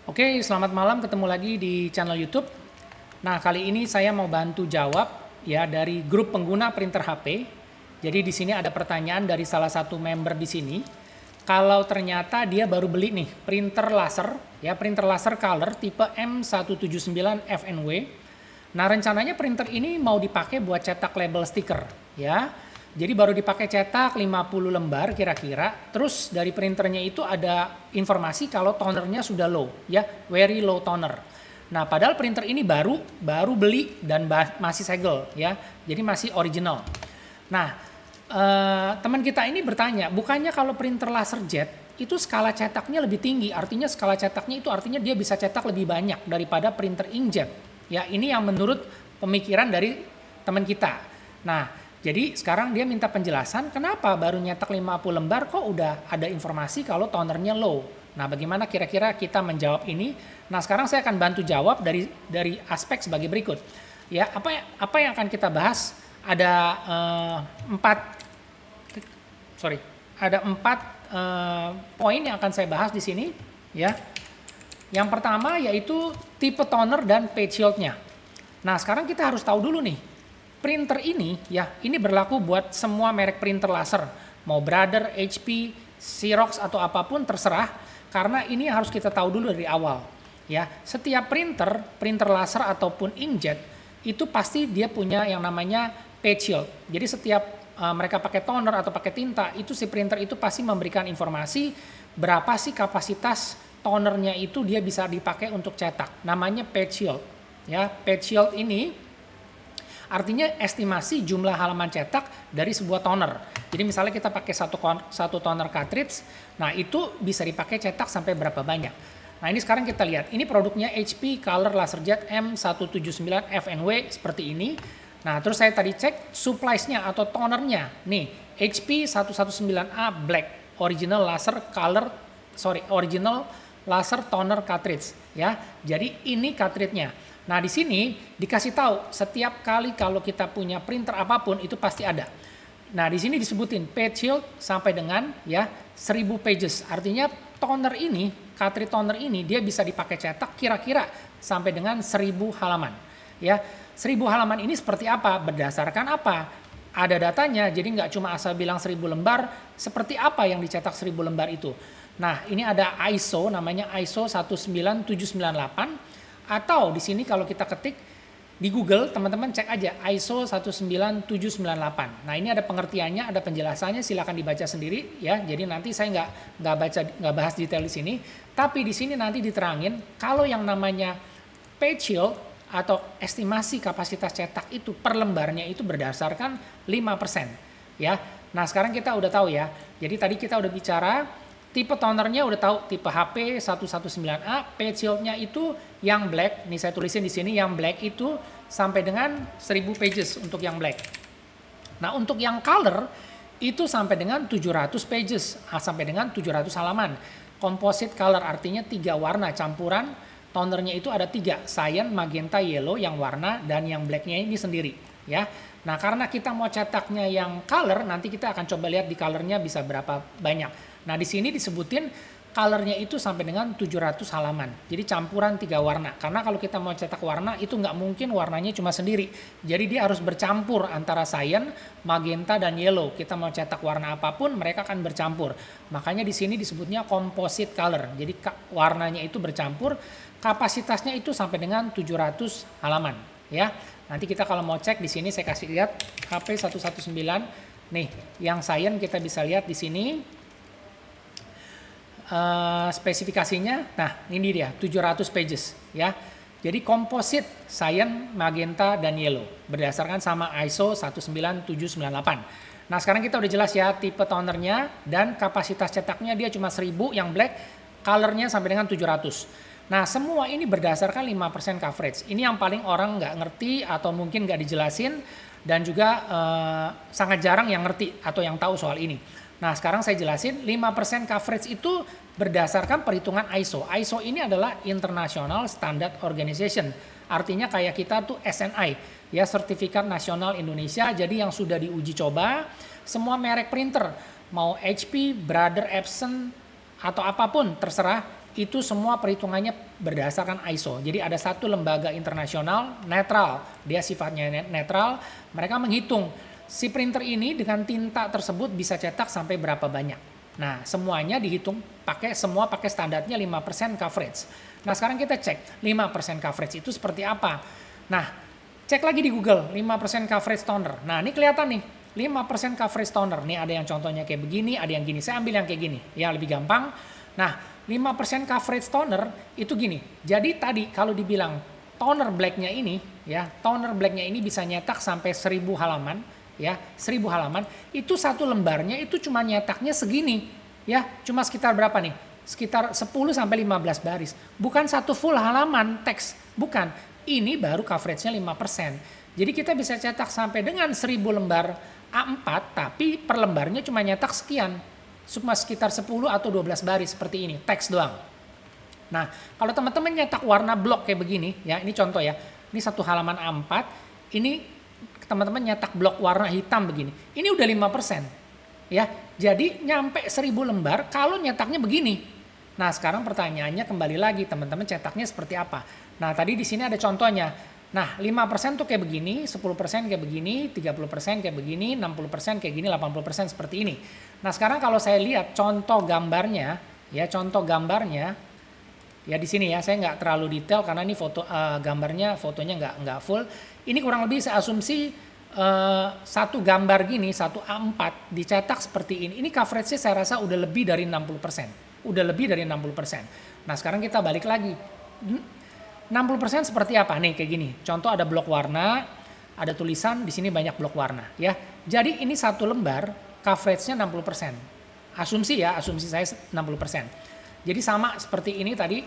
Oke, selamat malam, ketemu lagi di channel YouTube. Nah, kali ini saya mau bantu jawab ya dari grup pengguna printer HP. Jadi di sini ada pertanyaan dari salah satu member di sini. Kalau ternyata dia baru beli nih printer laser, ya printer laser color tipe M179 FNW. Nah, rencananya printer ini mau dipakai buat cetak label stiker, ya. Jadi baru dipakai cetak 50 lembar kira-kira. Terus dari printernya itu ada informasi kalau tonernya sudah low, ya, very low toner. Nah, padahal printer ini baru beli dan masih segel, ya. Jadi masih original. Nah, teman kita ini bertanya, bukannya kalau printer laser jet itu skala cetaknya lebih tinggi, artinya skala cetaknya itu artinya dia bisa cetak lebih banyak daripada printer inkjet. Ya, ini yang menurut pemikiran dari teman kita. Nah, jadi sekarang dia minta penjelasan kenapa baru nyetak 50 lembar kok udah ada informasi kalau tonernya low. Nah, bagaimana kira-kira kita menjawab ini? Nah, sekarang saya akan bantu jawab dari aspek sebagai berikut. Ya, apa yang akan kita bahas? Ada empat poin yang akan saya bahas di sini, ya. Yang pertama yaitu tipe toner dan page yield-nya. Nah, sekarang kita harus tahu dulu nih, printer ini ya, ini berlaku buat semua merek printer laser, mau Brother, HP, Xerox atau apapun terserah, karena ini harus kita tahu dulu dari awal. Ya, setiap printer laser ataupun inkjet itu pasti dia punya yang namanya page yield. Jadi setiap mereka pakai toner atau pakai tinta, itu si printer itu pasti memberikan informasi berapa sih kapasitas tonernya itu dia bisa dipakai untuk cetak. Namanya page yield. Ya, page yield ini artinya estimasi jumlah halaman cetak dari sebuah toner. Jadi misalnya kita pakai satu toner cartridge, nah itu bisa dipakai cetak sampai berapa banyak. Nah, ini sekarang kita lihat, ini produknya HP Color LaserJet M179 FNW seperti ini. Nah, terus saya tadi cek supplies-nya atau tonernya. Nih, HP 119A Black Original Laser Toner Cartridge ya. Jadi ini cartridge-nya. Nah, di sini dikasih tahu setiap kali kalau kita punya printer apapun itu pasti ada. Nah, di sini disebutin page yield sampai dengan ya 1000 pages. Artinya toner ini, cartridge toner ini dia bisa dipakai cetak kira-kira sampai dengan 1000 halaman. Ya, 1000 halaman ini seperti apa? Berdasarkan apa? Ada datanya, jadi nggak cuma asal bilang 1000 lembar, seperti apa yang dicetak 1000 lembar itu. Nah, ini ada ISO, namanya ISO 19798. Atau di sini kalau kita ketik di Google, teman-teman cek aja ISO 19798. Nah, ini ada pengertiannya, ada penjelasannya, silakan dibaca sendiri ya. Jadi nanti saya nggak bahas detail di sini, tapi di sini nanti diterangin kalau yang namanya page yield atau estimasi kapasitas cetak itu per lembarnya itu berdasarkan 5% ya. Nah, sekarang kita udah tahu ya. Jadi tadi kita udah bicara tipe tonernya udah tahu, tipe HP 119A, page yield-nya itu yang black, nih saya tulisin di sini yang black itu sampai dengan 1000 pages untuk yang black. Nah, untuk yang color itu sampai dengan 700 pages, sampai dengan 700 halaman. Composite color artinya 3 warna campuran, tonernya itu ada 3, cyan, magenta, yellow yang warna dan yang black-nya ini sendiri ya. Nah, karena kita mau cetaknya yang color, nanti kita akan coba lihat di colornya bisa berapa banyak. Nah, di sini disebutin colornya itu sampai dengan 700 halaman. Jadi campuran 3 warna. Karena kalau kita mau cetak warna itu nggak mungkin warnanya cuma sendiri. Jadi dia harus bercampur antara cyan, magenta, dan yellow. Kita mau cetak warna apapun mereka akan bercampur. Makanya di sini disebutnya composite color. Jadi warnanya itu bercampur. Kapasitasnya itu sampai dengan 700 halaman. Ya, nanti kita kalau mau cek di sini saya kasih lihat HP 119. Nih, yang cyan kita bisa lihat di sini. Spesifikasinya, nah ini dia 700 pages ya. Jadi komposit cyan, magenta, dan yellow berdasarkan sama ISO 19798. Nah, sekarang kita udah jelas ya tipe tonernya dan kapasitas cetaknya dia cuma 1000 yang black, colornya sampai dengan 700. Nah, semua ini berdasarkan 5% coverage. Ini yang paling orang nggak ngerti atau mungkin nggak dijelasin dan juga sangat jarang yang ngerti atau yang tahu soal ini. Nah, sekarang saya jelasin 5% coverage itu berdasarkan perhitungan ISO. ISO ini adalah International Standard Organization. Artinya kayak kita tuh SNI, ya Sertifikat Nasional Indonesia. Jadi yang sudah diuji coba, semua merek printer, mau HP, Brother, Epson, atau apapun terserah itu semua perhitungannya berdasarkan ISO. Jadi ada satu lembaga internasional netral, dia sifatnya netral, mereka menghitung si printer ini dengan tinta tersebut bisa cetak sampai berapa banyak. Nah, semuanya dihitung semua pakai standarnya 5% coverage. Nah, sekarang kita cek 5% coverage itu seperti apa. Nah, cek lagi di Google 5% coverage toner. Nah, ini kelihatan nih 5% coverage toner. Nih ada yang contohnya kayak begini, ada yang gini. Saya ambil yang kayak gini, ya lebih gampang. Nah, 5% coverage toner itu gini. Jadi tadi kalau dibilang toner blacknya ini, ya toner blacknya ini bisa nyetak sampai 1000 halaman, ya 1000 halaman. Itu satu lembarnya itu cuma nyetaknya segini, ya cuma sekitar berapa nih? Sekitar 10 sampai 15 baris. Bukan satu full halaman teks, bukan. Ini baru coveragenya 5%. Jadi kita bisa cetak sampai dengan 1000 lembar A4, tapi per lembarnya cuma nyetak sekian. Cuma sekitar 10 atau 12 baris seperti ini, teks doang. Nah, kalau teman-teman nyetak warna blok kayak begini, ya ini contoh ya. Ini satu halaman A4, ini teman-teman nyetak blok warna hitam begini. Ini udah 5%. Ya, jadi nyampe 1000 lembar kalau nyetaknya begini. Nah, sekarang pertanyaannya kembali lagi, teman-teman cetaknya seperti apa? Nah, tadi di sini ada contohnya. Nah, 5% tuh kayak begini, 10% kayak begini, 30% kayak begini, 60% kayak gini, 80% seperti ini. Nah, sekarang kalau saya lihat contoh gambarnya, ya contoh gambarnya, ya di sini ya, saya nggak terlalu detail karena ini foto fotonya nggak full. Ini kurang lebih saya asumsi satu gambar gini, satu A4 dicetak seperti ini. Ini coverage-nya saya rasa udah lebih dari 60%. Udah lebih dari 60%. Nah, sekarang kita balik lagi. 60% seperti apa? Nih kayak gini. Contoh ada blok warna, ada tulisan, di sini banyak blok warna. Ya, jadi ini satu lembar coveragenya 60%. Asumsi ya, asumsi saya 60%. Jadi sama seperti ini tadi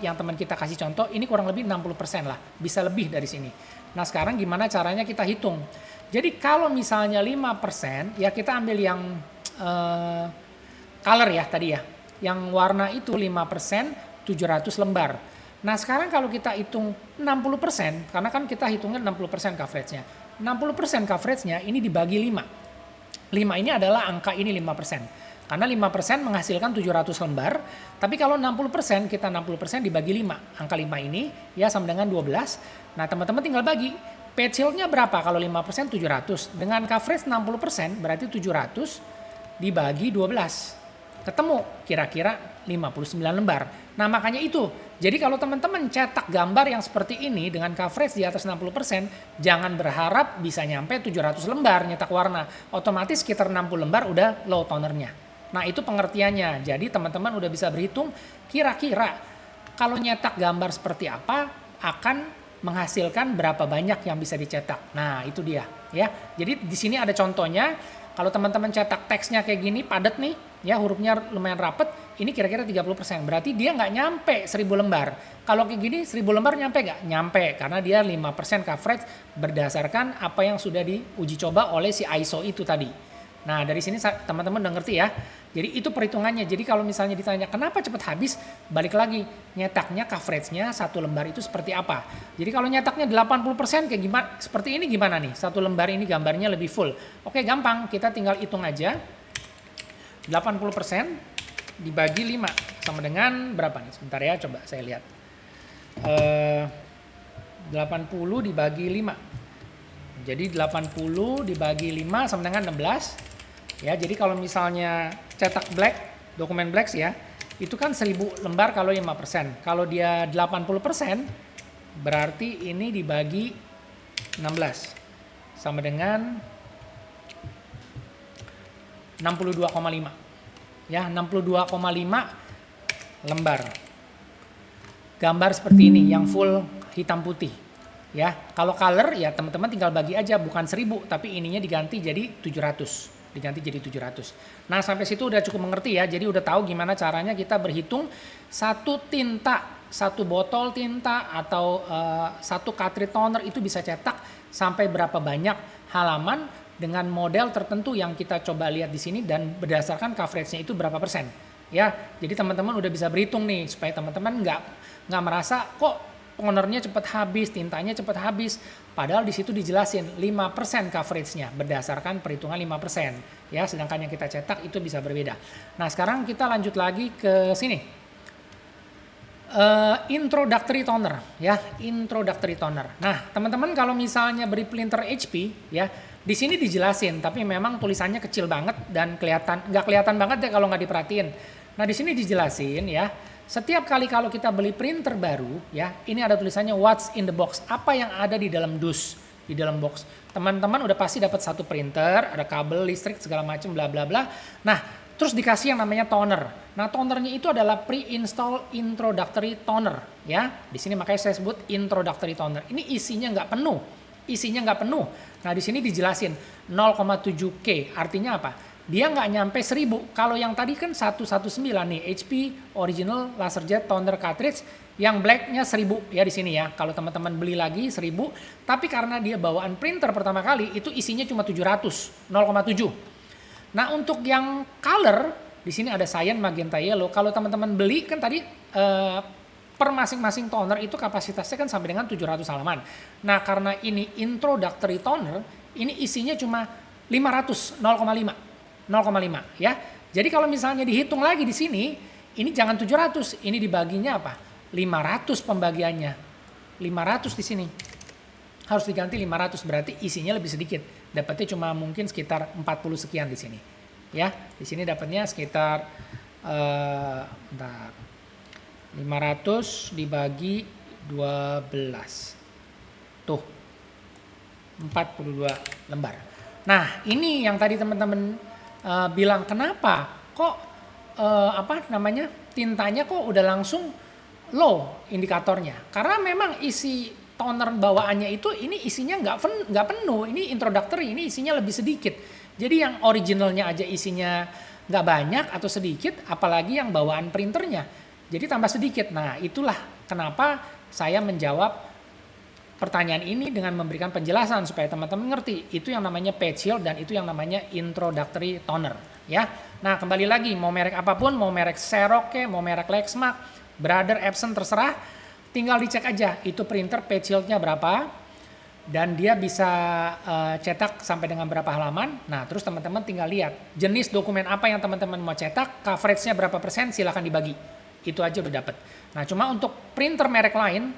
yang teman kita kasih contoh, ini kurang lebih 60% lah. Bisa lebih dari sini. Nah, sekarang gimana caranya kita hitung? Jadi kalau misalnya 5%, ya kita ambil yang color ya tadi ya. Yang warna itu 5%, 700 lembar. Nah, sekarang kalau kita hitung 60%, karena kan kita hitungnya 60% coveragenya. 60% coveragenya ini dibagi 5. 5 ini adalah angka ini 5%. Karena 5% menghasilkan 700 lembar, tapi kalau 60%, kita 60% dibagi 5. Angka 5 ini ya sama dengan 12. Nah, teman-teman tinggal bagi. Page yield-nya berapa? Kalau 5% 700. Dengan coverage 60% berarti 700 dibagi 12. Ketemu kira-kira 59 lembar. Nah, makanya itu. Jadi kalau teman-teman cetak gambar yang seperti ini dengan coverage di atas 60%, jangan berharap bisa nyampe 700 lembar nyetak warna. Otomatis sekitar 60 lembar udah low tonernya. Nah, itu pengertiannya. Jadi teman-teman udah bisa berhitung kira-kira kalau nyetak gambar seperti apa akan menghasilkan berapa banyak yang bisa dicetak. Nah, itu dia ya. Jadi di sini ada contohnya. Kalau teman-teman cetak teksnya kayak gini padat nih, ya hurufnya lumayan rapet, ini kira-kira 30%. Berarti dia nggak nyampe 1000 lembar. Kalau kayak gini 1000 lembar nyampe nggak? Nyampe, karena dia 5% coverage berdasarkan apa yang sudah diuji coba oleh si ISO itu tadi. Nah, dari sini teman-teman udah ngerti ya. Jadi itu perhitungannya. Jadi kalau misalnya ditanya kenapa cepat habis, balik lagi nyetaknya coveragenya satu lembar itu seperti apa. Jadi kalau nyetaknya 80% kayak gimana? Seperti ini gimana nih? Satu lembar ini gambarnya lebih full. Oke, gampang. Kita tinggal hitung aja. 80% dibagi 5 sama dengan berapa nih? Sebentar ya, coba saya lihat. 80 dibagi 5. Jadi 80 dibagi 5 sama dengan 16. Ya, jadi kalau misalnya cetak black, dokumen black ya, itu kan 1000 lembar kalau 5%. Kalau dia 80%, berarti ini dibagi 16. Sama dengan 62,5. Ya, 62,5 lembar. Gambar seperti ini yang full hitam putih. Ya, kalau color ya teman-teman tinggal bagi aja, bukan 1000 tapi ininya diganti jadi 700. Diganti jadi 700. Nah, sampai situ udah cukup mengerti ya. Jadi udah tahu gimana caranya kita berhitung satu tinta, satu botol tinta atau satu cartridge toner itu bisa cetak sampai berapa banyak halaman dengan model tertentu yang kita coba lihat di sini dan berdasarkan coveragenya itu berapa persen. Ya, jadi teman-teman udah bisa berhitung nih supaya teman-teman nggak merasa kok tonernya cepat habis, tintanya cepat habis. Padahal di situ dijelasin 5% coveragenya berdasarkan perhitungan 5%. Ya, sedangkan yang kita cetak itu bisa berbeda. Nah, sekarang kita lanjut lagi ke sini. Introductory toner ya, introductory toner. Nah, teman-teman kalau misalnya beli printer HP ya, di sini dijelasin, tapi memang tulisannya kecil banget dan nggak kelihatan banget ya kalau nggak diperhatiin. Nah, di sini dijelasin ya, setiap kali kalau kita beli printer baru ya, ini ada tulisannya what's in the box, apa yang ada di dalam dus, di dalam box. Teman-teman udah pasti dapat satu printer, ada kabel listrik segala macam bla bla bla. Nah, terus dikasih yang namanya toner. Nah, tonernya itu adalah pre-install introductory toner ya. Di sini makanya saya sebut introductory toner. Ini isinya nggak penuh. Isinya nggak penuh. Nah, di sini dijelasin 0,7K. Artinya apa? Dia nggak nyampe 1000. Kalau yang tadi kan 119 nih, HP original LaserJet toner cartridge yang blacknya 1000 ya di sini ya. Kalau teman-teman beli lagi 1000, tapi karena dia bawaan printer pertama kali itu isinya cuma 700, 0,7. Nah, untuk yang color di sini ada cyan, magenta, yellow. Kalau teman-teman beli kan tadi per masing-masing toner itu kapasitasnya kan sampai dengan 700 halaman. Nah, karena ini introductory toner, ini isinya cuma 500, 0,5 ya. Jadi kalau misalnya dihitung lagi di sini, ini jangan 700, ini dibaginya apa? 500 pembagiannya. 500 di sini. Harus diganti 500, berarti isinya lebih sedikit. Dapatnya cuma mungkin sekitar 40 sekian di sini. Ya, di sini dapatnya sekitar 500 dibagi 12. Tuh. 42 lembar. Nah, ini yang tadi teman-teman bilang kenapa kok tintanya kok udah langsung low indikatornya. Karena memang isi toner bawaannya itu ini isinya nggak penuh, ini introductory, ini isinya lebih sedikit. Jadi yang originalnya aja isinya nggak banyak atau sedikit, apalagi yang bawaan printernya. Jadi tambah sedikit. Nah, itulah kenapa saya menjawab pertanyaan ini dengan memberikan penjelasan supaya teman-teman ngerti. Itu yang namanya page shield dan itu yang namanya introductory toner. Ya. Nah, kembali lagi, mau merek apapun, mau merek Xerox, mau merek Lexmark, Brother, Epson, terserah. Tinggal dicek aja itu printer page shield-nya berapa dan dia bisa cetak sampai dengan berapa halaman. Nah, terus teman-teman tinggal lihat jenis dokumen apa yang teman-teman mau cetak, coverage-nya berapa persen, silahkan dibagi. Itu aja udah dapet. Nah, cuma untuk printer merek lain,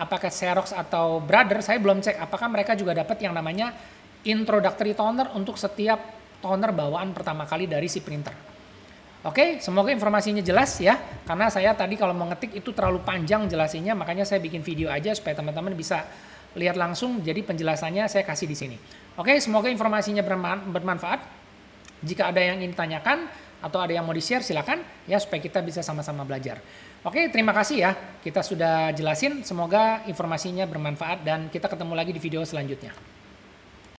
apakah Xerox atau Brother, saya belum cek apakah mereka juga dapat yang namanya introductory toner untuk setiap toner bawaan pertama kali dari si printer. Oke, semoga informasinya jelas ya. Karena saya tadi kalau mau ngetik itu terlalu panjang jelasinnya, makanya saya bikin video aja supaya teman-teman bisa lihat langsung. Jadi penjelasannya saya kasih di sini. Oke, semoga informasinya bermanfaat. Jika ada yang ingin ditanyakan atau ada yang mau di-share silakan ya supaya kita bisa sama-sama belajar. Oke, terima kasih ya. Kita sudah jelasin. Semoga informasinya bermanfaat dan kita ketemu lagi di video selanjutnya.